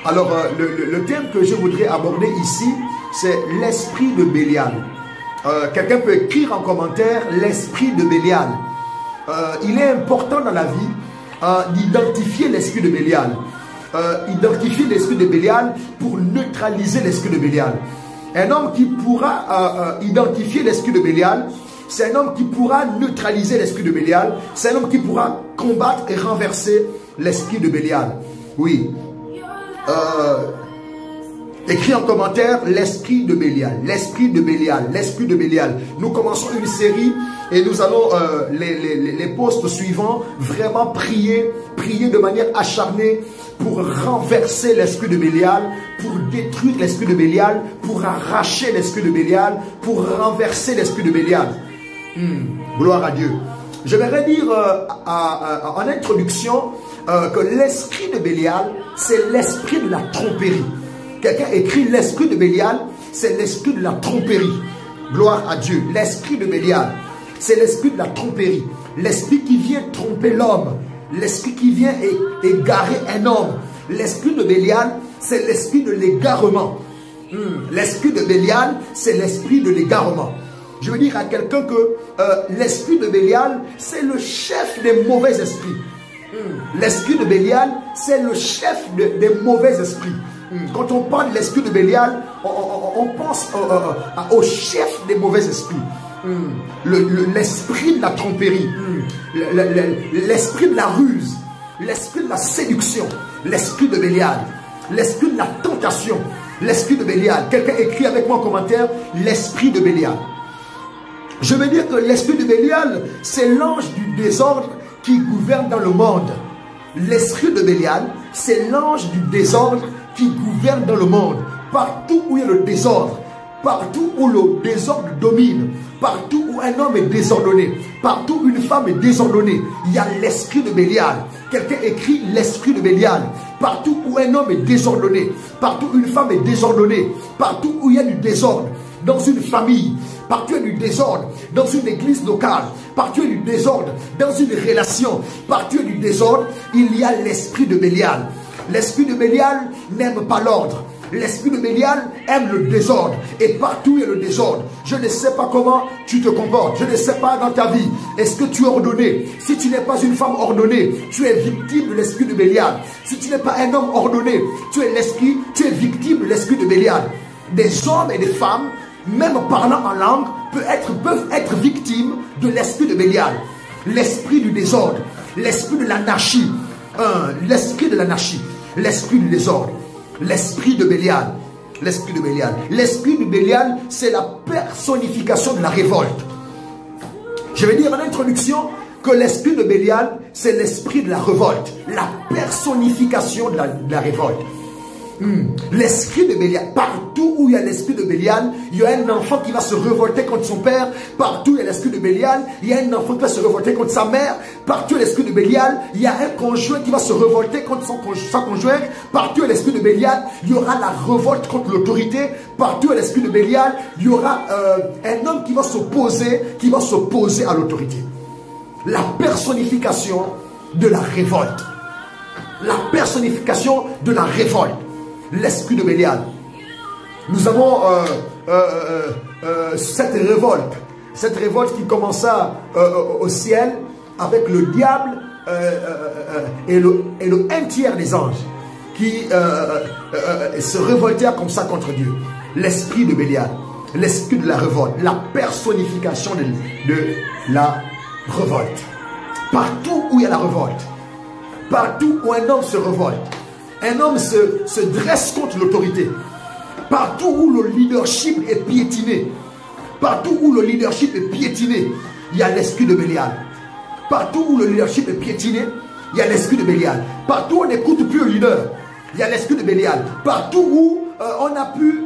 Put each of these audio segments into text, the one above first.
Alors, le thème que je voudrais aborder ici, c'est l'esprit de Bélial. Quelqu'un peut écrire en commentaire l'esprit de Bélial. Il est important dans la vie d'identifier l'esprit de Bélial. Identifier l'esprit de Bélial pour neutraliser l'esprit de Bélial. Un homme qui pourra identifier l'esprit de Bélial, c'est un homme qui pourra neutraliser l'esprit de Bélial. C'est un homme qui pourra combattre et renverser l'esprit de Bélial. Oui. Écrit en commentaire l'esprit de Bélial. L'esprit de Bélial. L'esprit de Bélial. Nous commençons une série et nous allons, les postes suivants, vraiment prier de manière acharnée pour renverser l'esprit de Bélial, pour détruire l'esprit de Bélial, pour arracher l'esprit de Bélial, pour renverser l'esprit de Bélial. Gloire à Dieu. Je vais dire en introduction que l'esprit de Bélial, c'est l'esprit de la tromperie. Quelqu'un écrit l'esprit de Bélial, c'est l'esprit de la tromperie. Gloire à Dieu. L'esprit de Bélial, c'est l'esprit de la tromperie. L'esprit qui vient tromper l'homme. L'esprit qui vient égarer un homme. L'esprit de Bélial, c'est l'esprit de l'égarement. L'esprit de Bélial, c'est l'esprit de l'égarement. Je veux dire à quelqu'un que l'esprit de Bélial, c'est le chef des mauvais esprits. L'esprit de Bélial, c'est le chef des mauvais esprits. Quand on parle de l'esprit de Bélial, on pense au chef des mauvais esprits. L'esprit de la tromperie, l'esprit de la ruse, l'esprit de la séduction, l'esprit de Bélial, l'esprit de la tentation, l'esprit de Bélial. Quelqu'un écrit avec moi en commentaire l'esprit de Bélial. Je veux dire que l'esprit de Bélial, c'est l'ange du désordre qui gouverne dans le monde. L'esprit de Bélial, c'est l'ange du désordre qui gouverne dans le monde. Partout où il y a le désordre, partout où le désordre domine, partout où un homme est désordonné, partout où une femme est désordonnée, il y a l'esprit de Bélial. Quelqu'un écrit l'esprit de Bélial. Partout où un homme est désordonné, partout où une femme est désordonnée, partout où il y a du désordre, dans une famille, partout où il y a du désordre, dans une église locale, partout où il y a du désordre, dans une relation, partout où il y a du désordre, il y a l'esprit de Bélial. L'esprit de Bélial n'aime pas l'ordre. L'esprit de Bélial aime le désordre. Et partout où il y a le désordre, je ne sais pas comment tu te comportes. Je ne sais pas dans ta vie. Est-ce que tu es ordonné? Si tu n'es pas une femme ordonnée, tu es victime de l'esprit de Bélial. Si tu n'es pas un homme ordonné, tu es victime de l'esprit de Bélial. Des hommes et des femmes, même parlant en langue, peuvent être victimes de l'esprit de Bélial. L'esprit du désordre, l'esprit de l'anarchie, l'esprit de l'anarchie, l'esprit du désordre, l'esprit de Bélial, l'esprit de Bélial. L'esprit de Bélial, c'est la personnification de la révolte. Je vais dire en introduction que l'esprit de Bélial, c'est l'esprit de la révolte, la personnification de la révolte. L'esprit de Bélial, partout où il y a l'esprit de Bélial, il y a un enfant qui va se révolter contre son père. Partout où il y a l'esprit de Bélial, il y a un enfant qui va se révolter contre sa mère. Partout où il y a l'esprit de Bélial, il y a un conjoint qui va se révolter contre sa conjointe. Partout où il y a l'esprit de Bélial, il y aura la révolte contre l'autorité. Partout où il y a l'esprit de Bélial, il y aura un homme qui va s'opposer à l'autorité. La personnification de la révolte. La personnification de la révolte. L'esprit de Bélial. Nous avons cette révolte qui commença au ciel avec le diable et le un tiers des anges qui se révoltèrent comme ça contre Dieu. L'esprit de Bélial, l'esprit de la révolte, la personnification de la révolte. Partout où il y a la révolte, partout où un homme se révolte, un homme se dresse contre l'autorité. Partout où le leadership est piétiné, partout où le leadership est piétiné, il y a l'esprit de Bélial. Partout où le leadership est piétiné, il y a l'esprit de Bélial. Partout où on n'écoute plus le leader, il y a l'esprit de Bélial. Partout où on n'a plus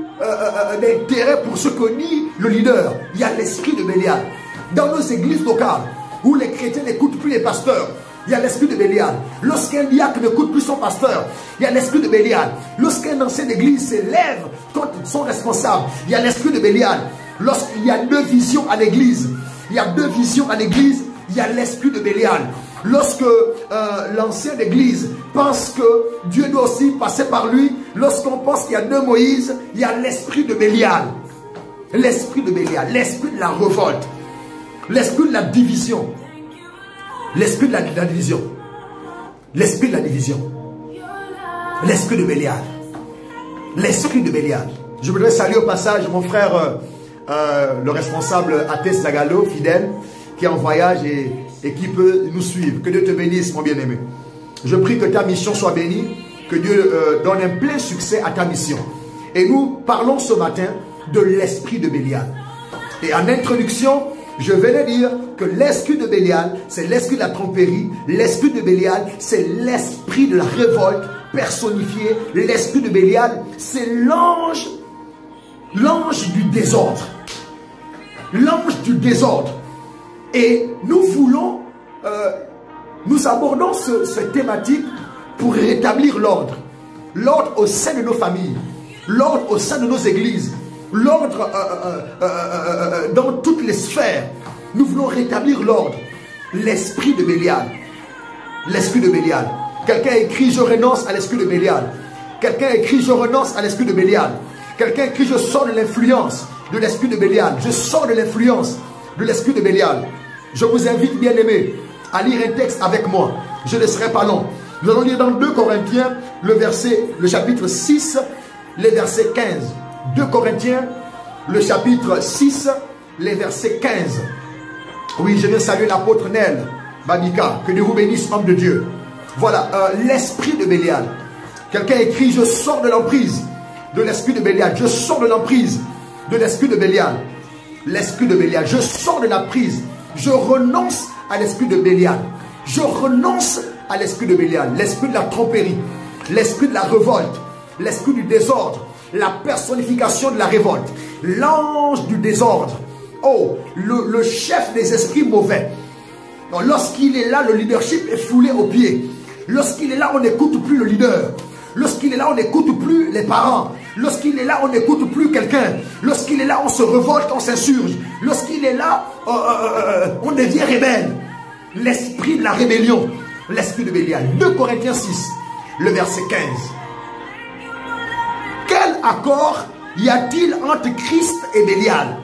d'intérêt pour ce que nie le leader, il y a l'esprit de Bélial. Dans nos églises locales, où les chrétiens n'écoutent plus les pasteurs, il y a l'esprit de Bélial. Lorsqu'un diacre n'écoute plus son pasteur, il y a l'esprit de Bélial. Lorsqu'un ancien d'église s'élève contre son responsable, il y a l'esprit de Bélial. Lorsqu'il y a deux visions à l'église, il y a l'esprit de Bélial. Lorsque l'ancien d'église pense que Dieu doit aussi passer par lui, Lorsqu'on pense qu'il y a deux Moïse, il y a l'esprit de Bélial. L'esprit de Bélial, l'esprit de la révolte, l'esprit de la division. L'esprit de la division. L'esprit de la division. L'esprit de Bélial. L'esprit de Bélial. Je voudrais saluer au passage mon frère, le responsable Athès Zagalo, fidèle, qui est en voyage et qui peut nous suivre. Que Dieu te bénisse, mon bien-aimé. Je prie que ta mission soit bénie, que Dieu donne un plein succès à ta mission. Et nous parlons ce matin de l'esprit de Bélial. Et en introduction, je venais dire que l'esprit de Bélial, c'est l'esprit de la tromperie. L'esprit de Bélial, c'est l'esprit de la révolte personnifié. L'esprit de Bélial, c'est l'ange du désordre. L'ange du désordre. Et nous voulons, nous abordons cette thématique pour rétablir l'ordre. L'ordre au sein de nos familles. L'ordre au sein de nos églises. L'ordre dans toutes les sphères. Nous voulons rétablir l'ordre. L'esprit de Bélial. L'esprit de Bélial. Quelqu'un écrit, je renonce à l'esprit de Bélial. Quelqu'un écrit, je renonce à l'esprit de Bélial. Quelqu'un écrit, je sors de l'influence de l'esprit de Bélial. Je sors de l'influence de l'esprit de Bélial. Je vous invite, bien aimés, à lire un texte avec moi. Je ne serai pas long. Nous allons lire dans 2 Corinthiens, le chapitre 6, les versets 15. 2 Corinthiens, le chapitre 6, les versets 15. Oui, je viens saluer l'apôtre Nel Babika. Que Dieu vous bénisse, homme de Dieu. Voilà, l'esprit de Bélial. Quelqu'un écrit, je sors de l'emprise de l'esprit de Bélial. Je sors de l'emprise de l'esprit de Bélial. L'esprit de Bélial. Je sors de la prise. Je renonce à l'esprit de Bélial. Je renonce à l'esprit de Bélial. L'esprit de la tromperie. L'esprit de la révolte. L'esprit du désordre. La personnification de la révolte. L'ange du désordre. Oh, le chef des esprits mauvais. Lorsqu'il est là, le leadership est foulé aux pieds. Lorsqu'il est là, on n'écoute plus le leader. Lorsqu'il est là, on n'écoute plus les parents. Lorsqu'il est là, on n'écoute plus quelqu'un. Lorsqu'il est là, on se révolte, on s'insurge. Lorsqu'il est là, on devient rebelle. L'esprit de la rébellion. L'esprit de Bélial. 2 Corinthiens 6, le verset 15. Quel accord y a-t-il entre Christ et Bélial?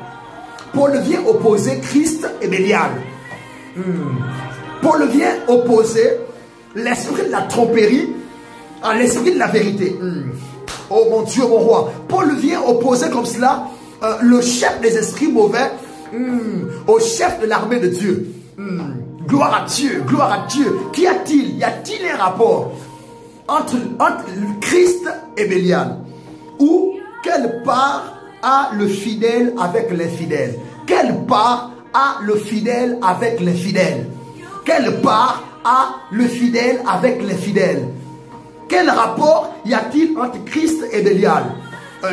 Paul vient opposer Christ et Bélial. Paul vient opposer l'esprit de la tromperie à l'esprit de la vérité. Oh mon Dieu, mon roi. Paul vient opposer comme cela le chef des esprits mauvais au chef de l'armée de Dieu. Gloire à Dieu, gloire à Dieu. Qu'y a-t-il? Y a-t-il un rapport entre Christ et Bélial? Ou quelle part a le fidèle avec l'infidèle? Quelle part a le fidèle avec l'infidèle? Quelle part a le fidèle avec l'infidèle? Quel rapport y a-t-il entre Christ et Bélial?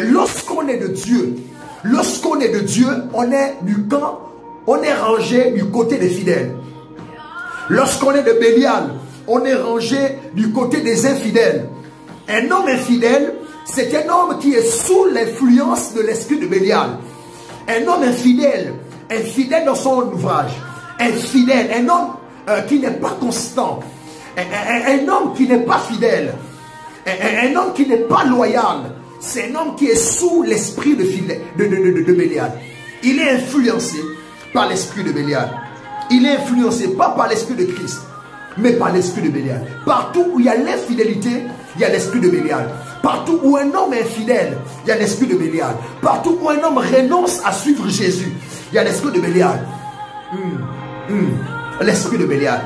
Lorsqu'on est de Dieu, on est du camp, on est rangé du côté des fidèles. Lorsqu'on est de Bélial, on est rangé du côté des infidèles. Un homme infidèle, c'est un homme qui est sous l'influence de l'esprit de Bélial. Un homme infidèle dans son ouvrage. Infidèle, un homme qui n'est pas constant. Un homme qui n'est pas fidèle. Un homme qui n'est pas loyal. C'est un homme qui est sous l'esprit de Bélial. Il est influencé par l'esprit de Bélial. Il est influencé pas par l'esprit de Christ, mais par l'esprit de Bélial. Partout où il y a l'infidélité, il y a l'esprit de Bélial. Partout où un homme est infidèle, il y a l'esprit de Bélial. Partout où un homme renonce à suivre Jésus, il y a l'esprit de Bélial. L'esprit de Bélial.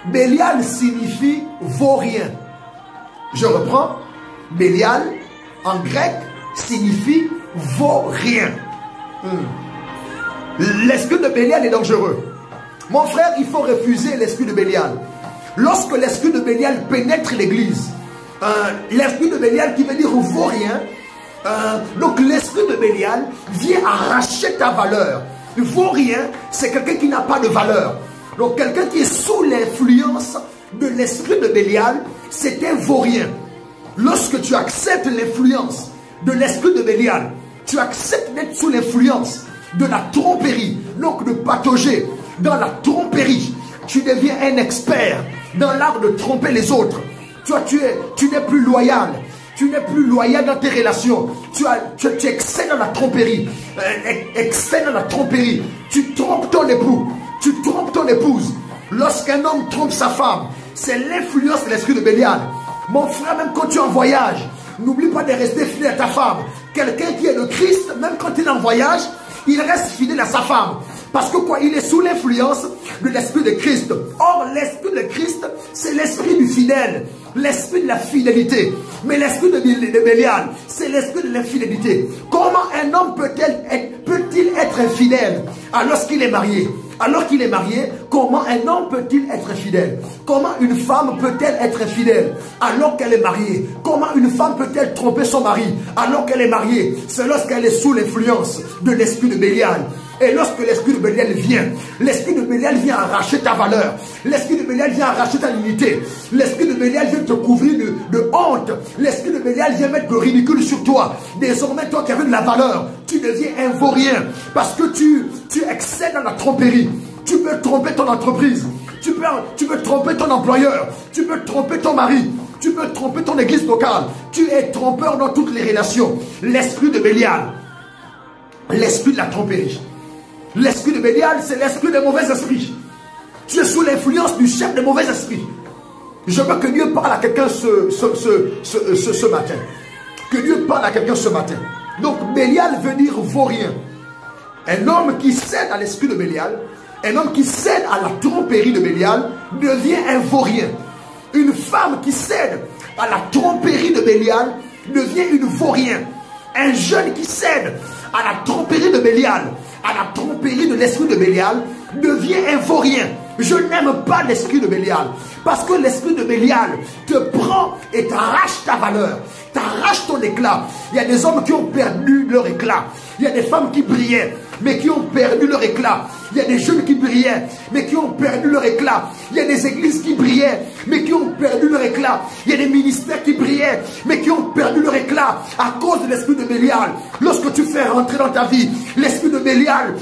Bélial signifie vaurien. Je reprends. Bélial, en grec, signifie vaurien. L'esprit de Bélial est dangereux. Mon frère, il faut refuser l'esprit de Bélial. Lorsque l'esprit de Bélial pénètre l'église, l'esprit de Bélial qui veut dire vaurien, donc l'esprit de Bélial vient arracher ta valeur. Vaurien, c'est quelqu'un qui n'a pas de valeur. Donc quelqu'un qui est sous l'influence de l'esprit de Bélial, c'est un vaurien. Lorsque tu acceptes l'influence de l'esprit de Bélial, tu acceptes d'être sous l'influence de la tromperie, donc de patauger dans la tromperie. Tu deviens un expert dans l'art de tromper les autres. Tu n'es plus loyal. Tu n'es plus loyal dans tes relations. Tu excelles dans la tromperie. Excelles dans la tromperie. Tu trompes ton époux. Tu trompes ton épouse. Lorsqu'un homme trompe sa femme, c'est l'influence de l'esprit de Bélial. Mon frère, même quand tu es en voyage, n'oublie pas de rester fidèle à ta femme. Quelqu'un qui est de Christ, même quand il est en voyage, il reste fidèle à sa femme. Parce que quoi? Il est sous l'influence de l'esprit de Christ. Or, l'esprit de Christ, c'est l'esprit du fidèle. L'esprit de la fidélité. Mais l'esprit de Bélial, c'est l'esprit de l'infidélité. Comment un homme peut-il être infidèle alors qu'il est marié? Alors qu'il est marié, comment un homme peut-il être infidèle? Comment une femme peut-elle être infidèle alors qu'elle est mariée? Comment une femme peut-elle tromper son mari alors qu'elle est mariée? C'est lorsqu'elle est sous l'influence de l'esprit de Bélial. Et lorsque l'esprit de Bélial vient, l'esprit de Bélial vient arracher ta valeur. L'esprit de Bélial vient arracher ta dignité. L'esprit de Bélial vient te couvrir de honte. L'esprit de Bélial vient mettre le ridicule sur toi. Désormais, toi qui avais de la valeur, tu deviens un vaurien. Parce que tu excelles dans la tromperie. Tu peux tromper ton entreprise. Tu peux tromper ton employeur. Tu peux tromper ton mari. Tu peux tromper ton église locale. Tu es trompeur dans toutes les relations. L'esprit de Bélial. L'esprit de la tromperie. L'esprit de Bélial, c'est l'esprit des mauvais esprits. Tu es sous l'influence du chef des mauvais esprits. Je veux que Dieu parle à quelqu'un ce matin. Que Dieu parle à quelqu'un ce matin. Donc, Bélial veut dire vaurien. Un homme qui cède à l'esprit de Bélial, un homme qui cède à la tromperie de Bélial, devient un vaurien. Une femme qui cède à la tromperie de Bélial, devient une vaurien. Un jeune qui cède à la tromperie de Bélial, à la tromperie de l'esprit de Bélial, devient un vaurien. Je n'aime pas l'esprit de Bélial. Parce que l'esprit de Bélial te prend et t'arrache ta valeur. T'arrache ton éclat. Il y a des hommes qui ont perdu leur éclat. Il y a des femmes qui brillaient, mais qui ont perdu leur éclat. Il y a des jeunes qui brillaient, mais qui ont perdu leur éclat. Il y a des églises qui brillaient, mais qui ont perdu leur éclat. Il y a des ministères qui brillaient, mais qui ont perdu leur éclat à cause de l'esprit de Bélial. Lorsque tu fais rentrer dans ta vie l'esprit de Bélial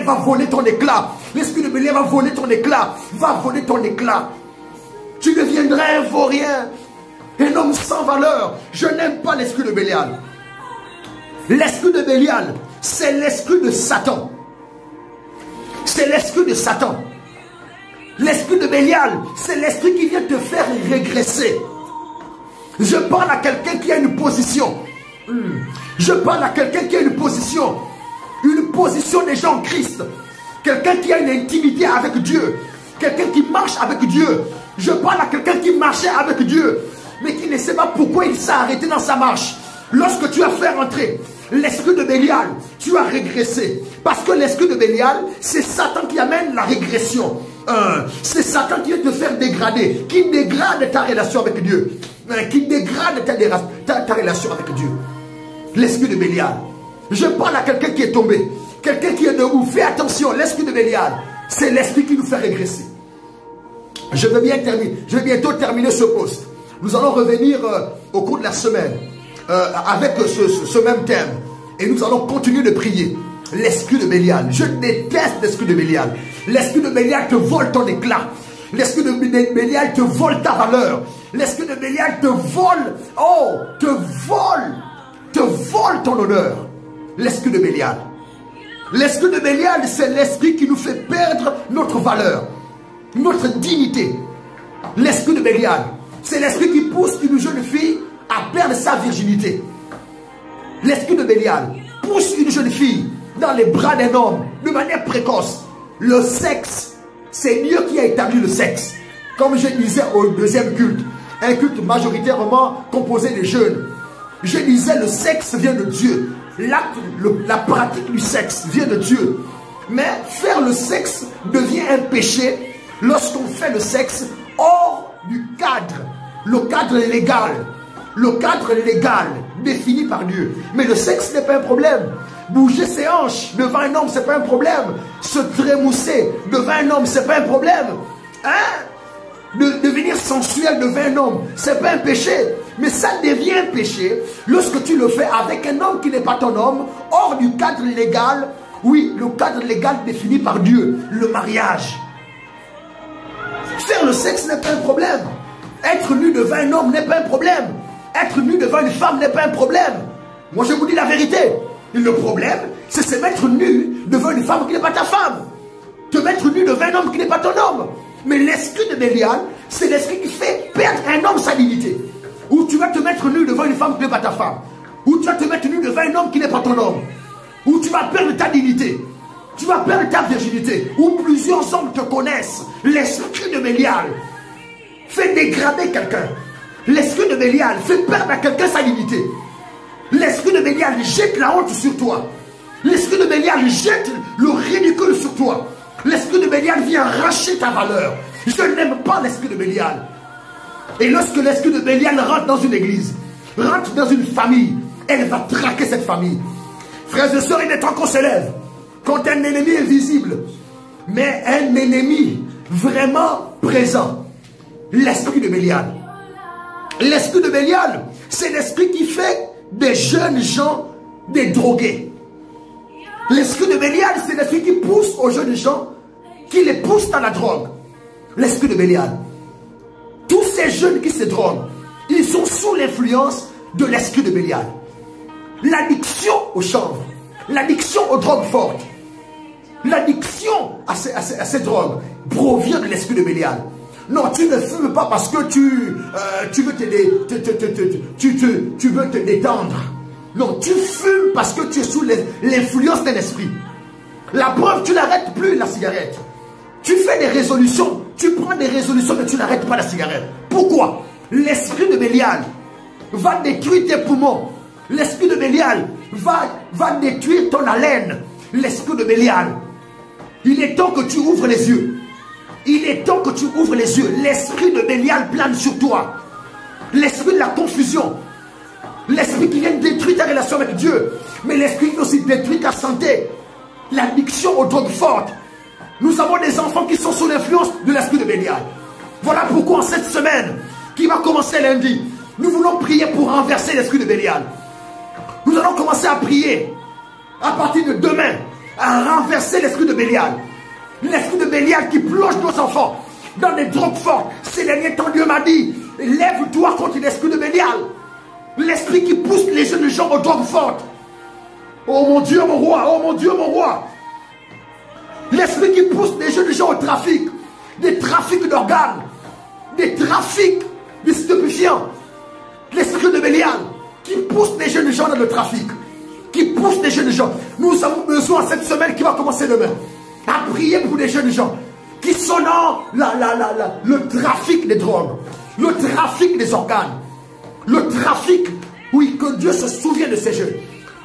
va voler ton éclat. L'esprit de Bélial va voler ton éclat, va voler ton éclat. Tu deviendrais un vaurien, un homme sans valeur. Je n'aime pas l'esprit de Bélial. L'esprit de Bélial, c'est l'esprit de Satan. C'est l'esprit de Satan. L'esprit de Bélial, c'est l'esprit qui vient te faire régresser. Je parle à quelqu'un qui a une position. Je parle à quelqu'un qui a une position déjà en Christ. Quelqu'un qui a une intimité avec Dieu. Quelqu'un qui marche avec Dieu. Je parle à quelqu'un qui marchait avec Dieu, mais qui ne sait pas pourquoi il s'est arrêté dans sa marche. Lorsque tu as fait rentrer l'esprit de Bélial, tu as régressé. Parce que l'esprit de Bélial, c'est Satan qui amène la régression. C'est Satan qui vient te faire dégrader, qui dégrade ta relation avec Dieu. Qui dégrade ta relation avec Dieu. L'esprit de Bélial. Je parle à quelqu'un qui est tombé, quelqu'un qui est debout. Fais attention, l'esprit de Bélial, c'est l'esprit qui nous fait régresser. Je vais bientôt terminer ce post. Nous allons revenir au cours de la semaine avec ce même thème. Et nous allons continuer de prier. L'esprit de Bélial. Je déteste l'esprit de Bélial. L'esprit de Bélial te vole ton éclat. L'esprit de Bélial te vole ta valeur. L'esprit de Bélial te vole, te vole ton honneur. L'esprit de Bélial. L'esprit de Bélial, c'est l'esprit qui nous fait perdre notre valeur, notre dignité. L'esprit de Bélial, c'est l'esprit qui pousse une jeune fille à perdre sa virginité. L'esprit de Bélial pousse une jeune fille dans les bras d'un homme de manière précoce. Le sexe, c'est Dieu qui a établi le sexe. Comme je disais au deuxième culte, un culte majoritairement composé de jeunes. Je disais le sexe vient de Dieu. L'acte, la pratique du sexe vient de Dieu. Mais faire le sexe devient un péché lorsqu'on fait le sexe hors du cadre. Le cadre légal. Le cadre légal défini par Dieu. Mais le sexe n'est pas un problème. Bouger ses hanches devant un homme, c'est pas un problème. Se trémousser devant un homme, c'est pas un problème. Devenir sensuel devant un homme, c'est pas un péché. Mais ça devient un péché lorsque tu le fais avec un homme qui n'est pas ton homme, hors du cadre légal. Oui, le cadre légal défini par Dieu, le mariage. Faire le sexe n'est pas un problème. Être nu devant un homme n'est pas un problème. Être nu devant une femme n'est pas un problème. Moi, je vous dis la vérité. Le problème, c'est se mettre nu devant une femme qui n'est pas ta femme. Te mettre nu devant un homme qui n'est pas ton homme. Mais l'esprit de Bélial, c'est l'esprit qui fait perdre un homme sa dignité. Ou tu vas te mettre nu devant une femme qui n'est pas ta femme. Ou tu vas te mettre nu devant un homme qui n'est pas ton homme. Ou tu vas perdre ta dignité. Tu vas perdre ta virginité. Ou plusieurs hommes te connaissent. L'esprit de Bélial fait dégrader quelqu'un. L'esprit de Bélial fait perdre à quelqu'un sa dignité. L'esprit de Bélial jette la honte sur toi. L'esprit de Bélial jette le ridicule sur toi. L'esprit de Bélial vient arracher ta valeur. Je n'aime pas l'esprit de Bélial. Et lorsque l'esprit de Bélial rentre dans une église, rentre dans une famille, elle va traquer cette famille. Frères et sœurs, il est temps qu'on se lève. Quand un ennemi est visible, mais un ennemi vraiment présent, l'esprit de Bélial. L'esprit de Bélial, c'est l'esprit qui fait des jeunes gens des drogués. L'esprit de Bélial, c'est l'esprit qui pousse aux jeunes gens, qui les pousse dans la drogue. L'esprit de Bélial. Tous ces jeunes qui se droguent, ils sont sous l'influence de l'esprit de Bélial. L'addiction au chanvre, l'addiction aux drogues fortes, l'addiction à ces drogues provient de l'esprit de Bélial. Non, tu ne fumes pas parce que tu veux te détendre. Non, tu fumes parce que tu es sous l'influence d'un esprit. La preuve, tu n'arrêtes plus la cigarette. Tu fais des résolutions, tu prends des résolutions, mais tu n'arrêtes pas la cigarette. Pourquoi? L'esprit de Bélial va détruire tes poumons. L'esprit de Bélial va détruire ton haleine. L'esprit de Bélial. Il est temps que tu ouvres les yeux. Il est temps que tu ouvres les yeux. L'esprit de Bélial plane sur toi. L'esprit de la confusion. L'esprit qui vient détruire ta relation avec Dieu. Mais l'esprit qui aussi détruit ta santé. L'addiction aux drogues fortes. Nous avons des enfants qui sont sous l'influence de l'esprit de Bélial. Voilà pourquoi en cette semaine, qui va commencer lundi, nous voulons prier pour renverser l'esprit de Bélial. Nous allons commencer à prier à partir de demain, à renverser l'esprit de Bélial. L'esprit de Bélial qui plonge nos enfants dans des drogues fortes. Ces derniers temps, Dieu m'a dit, lève-toi contre l'esprit de Bélial. L'esprit qui pousse les jeunes gens aux drogues fortes. Oh mon Dieu, mon roi, oh mon Dieu, mon roi. L'esprit qui pousse les jeunes gens au trafic. Des trafics d'organes. Des trafics de stupéfiants. L'esprit de Bélial qui pousse les jeunes gens dans le trafic. Qui pousse les jeunes gens. Nous avons besoin cette semaine qui va commencer demain à prier pour les jeunes gens qui sont dans le trafic des drogues, le trafic des organes, le trafic, oui, que Dieu se souvienne de ces jeunes.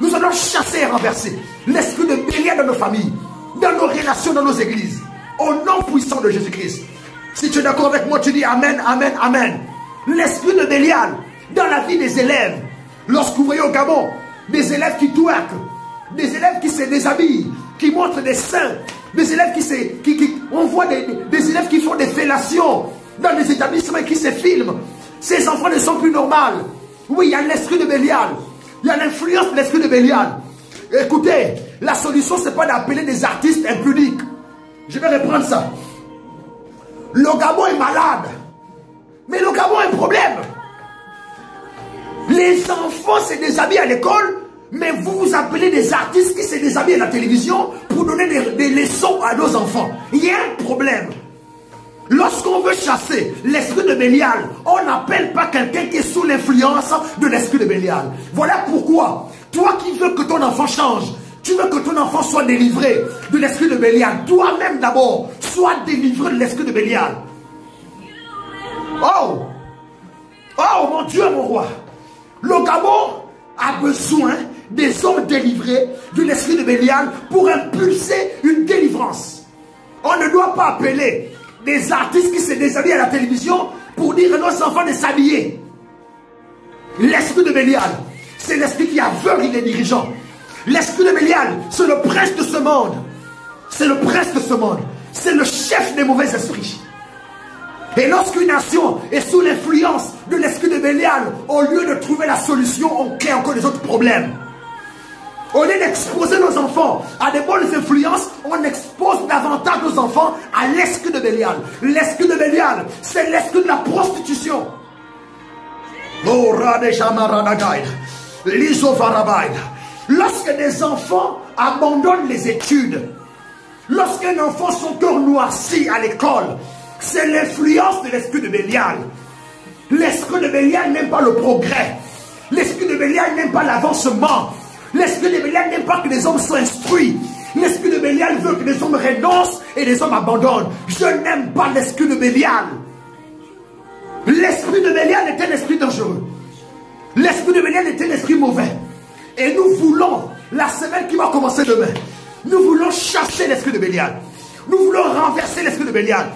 Nous allons chasser et renverser l'esprit de Bélial dans nos familles, dans nos relations, dans nos églises, au nom puissant de Jésus-Christ. Si tu es d'accord avec moi, tu dis Amen, Amen, Amen. L'esprit de Bélial dans la vie des élèves. Lorsque vous voyez au Gabon des élèves qui twerkent, des élèves qui se déshabillent, qui montrent des seins, des élèves on voit des élèves qui font des fellations dans les établissements et qui se filment. Ces enfants ne sont plus normaux. Oui, il y a l'esprit de Bélial. Il y a l'influence de l'esprit de Bélial. Écoutez, la solution, ce n'est pas d'appeler des artistes impudiques. Je vais reprendre ça. Le Gabon est malade. Mais le Gabon a un problème. Les enfants se déshabillent à l'école, mais vous vous appelez des artistes qui se déshabillent à la télévision pour donner des leçons à nos enfants. Il y a un problème. Lorsqu'on veut chasser l'esprit de Bélial, on n'appelle pas quelqu'un qui est sous l'influence de l'esprit de Bélial. Voilà pourquoi, toi qui veux que ton enfant change, tu veux que ton enfant soit délivré de l'esprit de Bélial, toi-même d'abord, sois délivré de l'esprit de Bélial. Oh! Oh mon Dieu, mon roi! Le Gabon a besoin des hommes délivrés de l'esprit de Bélial pour impulser une délivrance. On ne doit pas appeler des artistes qui se déshabillent à la télévision pour dire à nos enfants de s'habiller. L'esprit de Bélial, c'est l'esprit qui aveugle les dirigeants. L'esprit de Bélial, c'est le prince de ce monde. C'est le prince de ce monde. C'est le chef des mauvais esprits. Et lorsqu'une nation est sous l'influence de l'esprit de Bélial, au lieu de trouver la solution, on crée encore des autres problèmes. Au lieu d'exposer nos enfants à des bonnes influences, on expose davantage nos enfants à l'esprit de Bélial. L'esprit de Bélial, c'est l'esprit de la prostitution. Lorsque des enfants abandonnent les études, lorsqu'un enfant son cœur noirci à l'école, c'est l'influence de l'esprit de Bélial. L'esprit de Bélial n'aime pas le progrès. L'esprit de Bélial n'aime pas l'avancement. L'esprit de Bélial n'aime pas que les hommes soient instruits. L'esprit de Bélial veut que les hommes renoncent et les hommes abandonnent. Je n'aime pas l'esprit de Bélial. L'esprit de Bélial est un esprit dangereux. L'esprit de Bélial est un esprit mauvais. Et nous voulons, la semaine qui va commencer demain, nous voulons chasser l'esprit de Bélial. Nous voulons renverser l'esprit de Bélial.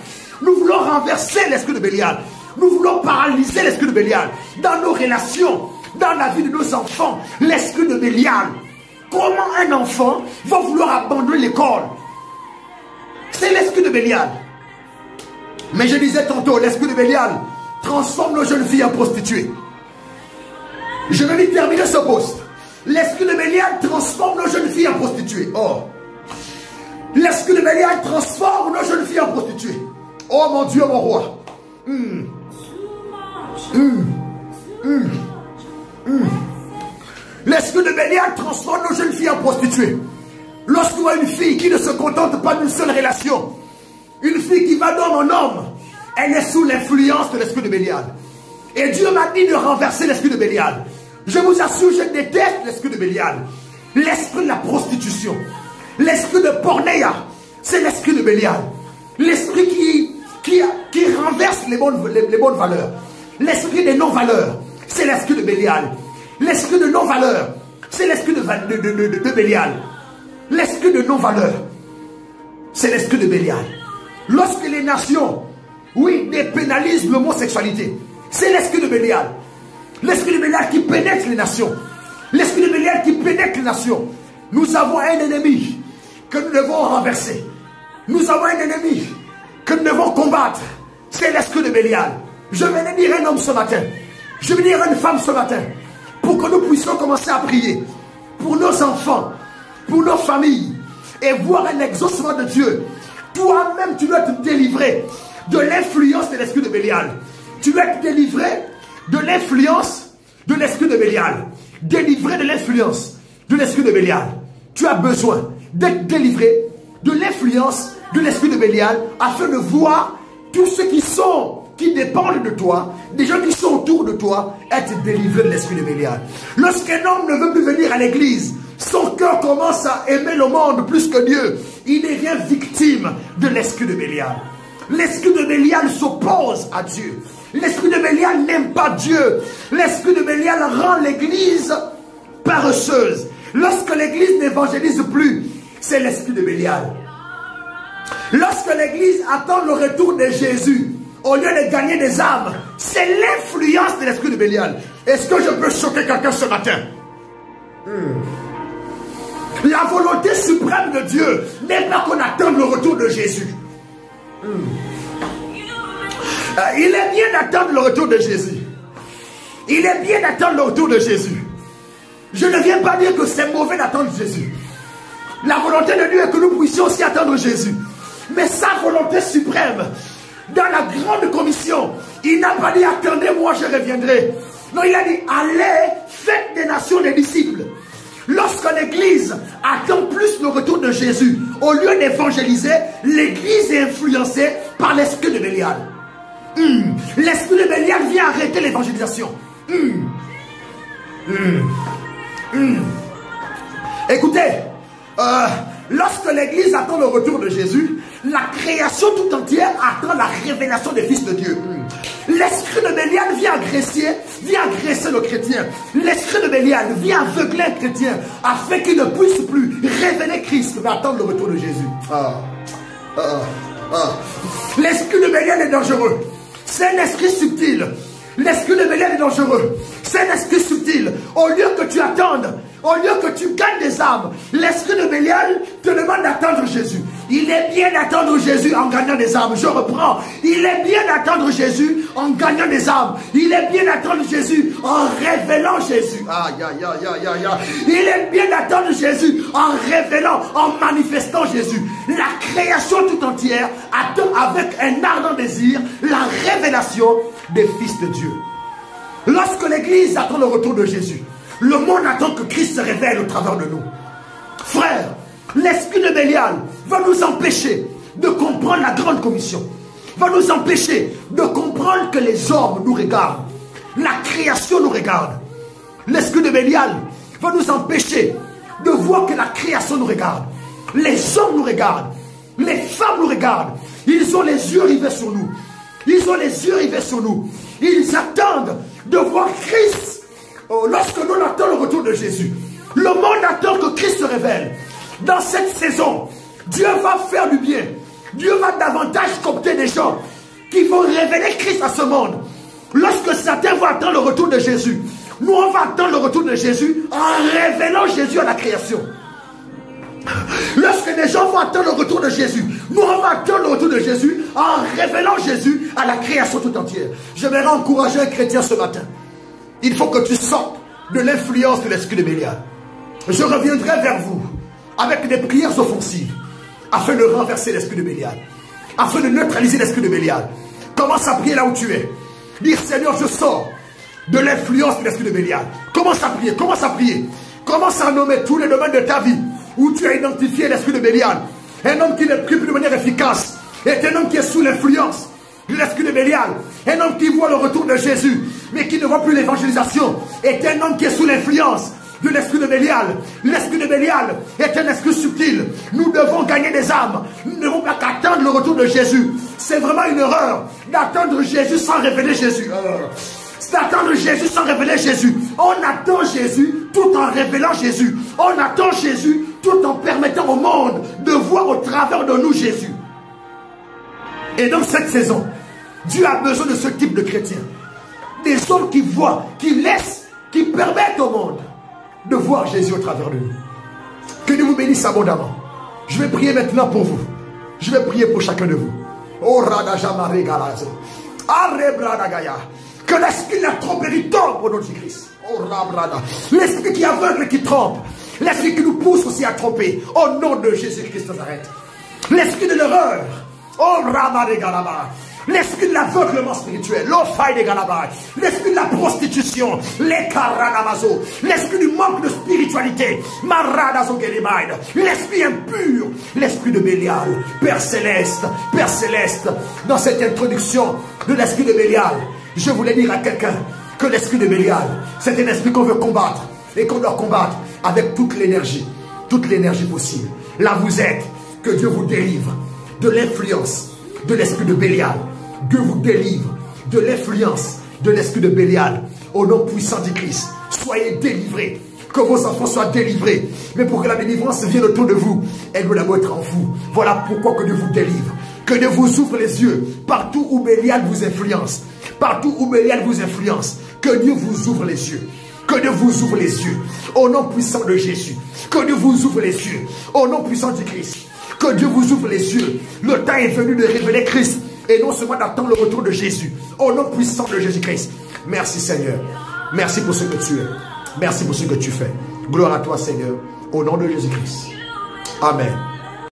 Nous voulons renverser l'esprit de Bélial. Nous voulons paralyser l'esprit de Bélial dans nos relations, dans la vie de nos enfants. L'esprit de Bélial. Comment un enfant va vouloir abandonner l'école? C'est l'esprit de Bélial. Mais je disais tantôt, l'esprit de Bélial transforme nos jeunes filles en prostituées. Je vais vite terminer ce poste. L'esprit de Bélial transforme nos jeunes filles en prostituées. Oh. L'esprit de Bélial transforme nos jeunes filles en prostituées. Oh mon Dieu, mon roi. L'esprit de Bélial transforme nos jeunes filles en prostituées. Lorsqu'on voit une fille qui ne se contente pas d'une seule relation, une fille qui va d'homme en homme, elle est sous l'influence de l'esprit de Bélial. Et Dieu m'a dit de renverser l'esprit de Bélial. Je vous assure, je déteste l'esprit de Bélial. L'esprit de la prostitution. L'esprit de pornéia. C'est l'esprit de Bélial. L'esprit qui renverse les bonnes valeurs. L'esprit des non-valeurs. C'est l'esprit de Bélial. L'esprit de non-valeur. C'est l'esprit de Bélial. L'esprit de non-valeur. C'est l'esprit de Bélial. Lorsque les nations, oui, dépénalisent l'homosexualité, c'est l'esprit de Bélial. L'esprit de Bélial qui pénètre les nations. L'esprit de Bélial qui pénètre les nations. Nous avons un ennemi que nous devons renverser. Nous avons un ennemi que nous devons combattre. C'est l'esprit de Bélial. Je venais dire un homme ce matin. Je vais dire une femme ce matin. Pour que nous puissions commencer à prier. Pour nos enfants. Pour nos familles. Et voir un exaucement de Dieu. Toi-même, tu dois te délivrer de l'influence de l'esprit de Bélial. Tu dois te délivrer de l'influence de l'esprit de Bélial. Délivré de l'influence de l'esprit de Bélial. Tu as besoin d'être délivré de l'influence de l'esprit de Bélial afin de voir tous ceux qui dépendent de toi, des gens qui sont autour de toi, être délivrés de l'esprit de Bélial. Lorsqu'un homme ne veut plus venir à l'église, son cœur commence à aimer le monde plus que Dieu. Il devient victime de l'esprit de Bélial. L'esprit de Bélial s'oppose à Dieu. L'esprit de Bélial n'aime pas Dieu. L'esprit de Bélial rend l'église paresseuse. Lorsque l'église n'évangélise plus, c'est l'esprit de Bélial. Lorsque l'église attend le retour de Jésus, au lieu de gagner des âmes, c'est l'influence de l'esprit de Bélial. Est-ce que je peux choquer quelqu'un ce matin? La volonté suprême de Dieu n'est pas qu'on attende le retour de Jésus. Il est bien d'attendre le retour de Jésus. Il est bien d'attendre le retour de Jésus. Je ne viens pas dire que c'est mauvais d'attendre Jésus. La volonté de Dieu est que nous puissions aussi attendre Jésus. Mais sa volonté suprême, dans la grande commission, il n'a pas dit attendez-moi, je reviendrai. Non, il a dit allez, faites des nations des disciples. Lorsque l'église attend plus le retour de Jésus, au lieu d'évangéliser, l'église est influencée par l'esprit de Bélial. L'esprit de Bélial vient arrêter l'évangélisation. Écoutez, lorsque l'église attend le retour de Jésus, la création tout entière attend la révélation des fils de Dieu. L'esprit de Bélial vient agresser le chrétien. L'esprit de Bélial vient aveugler le chrétien afin qu'il ne puisse plus révéler Christ mais attendre le retour de Jésus. L'esprit de Bélial est dangereux. C'est un esprit subtil. L'esprit de Bélial est dangereux. C'est un esprit subtil. Au lieu que tu attendes, au lieu que tu gagnes des âmes, l'esprit de Bélial te demande d'attendre Jésus. Il est bien d'attendre Jésus en gagnant des âmes. Je reprends. Il est bien d'attendre Jésus en gagnant des âmes. Il est bien d'attendre Jésus en révélant Jésus. Aïe, aïe, aïe, aïe, aïe, aïe. Il est bien d'attendre Jésus en révélant, en manifestant Jésus. La création tout entière attend avec un ardent désir la révélation des fils de Dieu. Lorsque l'Église attend le retour de Jésus, le monde attend que Christ se révèle au travers de nous. Frères, l'esprit de Bélial va nous empêcher de comprendre la grande commission. Va nous empêcher de comprendre que les hommes nous regardent. La création nous regarde. L'esprit de Bélial va nous empêcher de voir que la création nous regarde. Les hommes nous regardent. Les femmes nous regardent. Ils ont les yeux rivés sur nous. Ils ont les yeux rivés sur nous. Ils attendent de voir Christ. Oh, lorsque nous attendons le retour de Jésus, le monde attend que Christ se révèle. Dans cette saison, Dieu va faire du bien. Dieu va davantage coopter des gens qui vont révéler Christ à ce monde. Lorsque certains vont attendre le retour de Jésus, nous on va attendre le retour de Jésus en révélant Jésus à la création. Lorsque des gens vont attendre le retour de Jésus, nous on va attendre le retour de Jésus en révélant Jésus à la création tout entière. Je vais encourager un chrétien ce matin. Il faut que tu sortes de l'influence de l'esprit de Bélial. Je reviendrai vers vous avec des prières offensives afin de renverser l'esprit de Bélial, afin de neutraliser l'esprit de Bélial. Commence à prier là où tu es. Dire Seigneur, je sors de l'influence de l'esprit de Bélial. Commence à prier, commence à prier. Commence à nommer tous les domaines de ta vie où tu as identifié l'esprit de Bélial. Un homme qui ne prie plus de manière efficace est un homme qui est sous l'influence de l'esprit de Bélial. Un homme qui voit le retour de Jésus mais qui ne voit plus l'évangélisation est un homme qui est sous l'influence de l'esprit de Bélial. L'esprit de Bélial est un esprit subtil. Nous devons gagner des âmes. Nous ne devons pas qu'attendre le retour de Jésus. C'est vraiment une erreur d'attendre Jésus sans révéler Jésus. C'est d'attendre Jésus sans révéler Jésus. On attend Jésus tout en révélant Jésus. On attend Jésus tout en permettant au monde de voir au travers de nous Jésus. Et dans cette saison, Dieu a besoin de ce type de chrétiens. Des hommes qui voient, qui laissent, qui permettent au monde de voir Jésus au travers de nous. Que Dieu vous bénisse abondamment. Je vais prier maintenant pour vous. Je vais prier pour chacun de vous. Oh Radajamare Galazo. Arebradagaya. Que l'esprit de la tromperie tombe au nom de Christ. Oh Rabrada. L'esprit qui aveugle et qui trompe. L'esprit qui nous pousse aussi à tromper. Au nom de Jésus-Christ de Nazareth. L'esprit de l'erreur. Oh Ramare Galaba. L'esprit de l'aveuglement spirituel, l'ofaï de Galaba, l'esprit de la prostitution, les karanamazo, l'esprit du manque de spiritualité, maradazo gelimaïd, l'esprit impur, l'esprit de Bélial, Père Céleste, dans cette introduction de l'esprit de Bélial, je voulais dire à quelqu'un que l'esprit de Bélial, c'est un esprit qu'on veut combattre et qu'on doit combattre avec toute l'énergie possible. Là vous êtes, que Dieu vous délivre de l'influence de l'esprit de Bélial. Dieu vous délivre de l'influence de l'esprit de Bélial. Au nom puissant du Christ, soyez délivrés. Que vos enfants soient délivrés. Mais pour que la délivrance vienne autour de vous, elle doit d'abord être en vous. Voilà pourquoi que Dieu vous délivre. Que Dieu vous ouvre les yeux. Partout où Bélial vous influence. Partout où Bélial vous influence. Que Dieu vous ouvre les yeux. Que Dieu vous ouvre les yeux. Au nom puissant de Jésus. Que Dieu vous ouvre les yeux. Au nom puissant du Christ. Que Dieu vous ouvre les yeux. Le temps est venu de révéler Christ. Et non seulement d'attendre le retour de Jésus. Au nom puissant de Jésus-Christ. Merci Seigneur. Merci pour ce que tu es. Merci pour ce que tu fais. Gloire à toi Seigneur. Au nom de Jésus-Christ. Amen.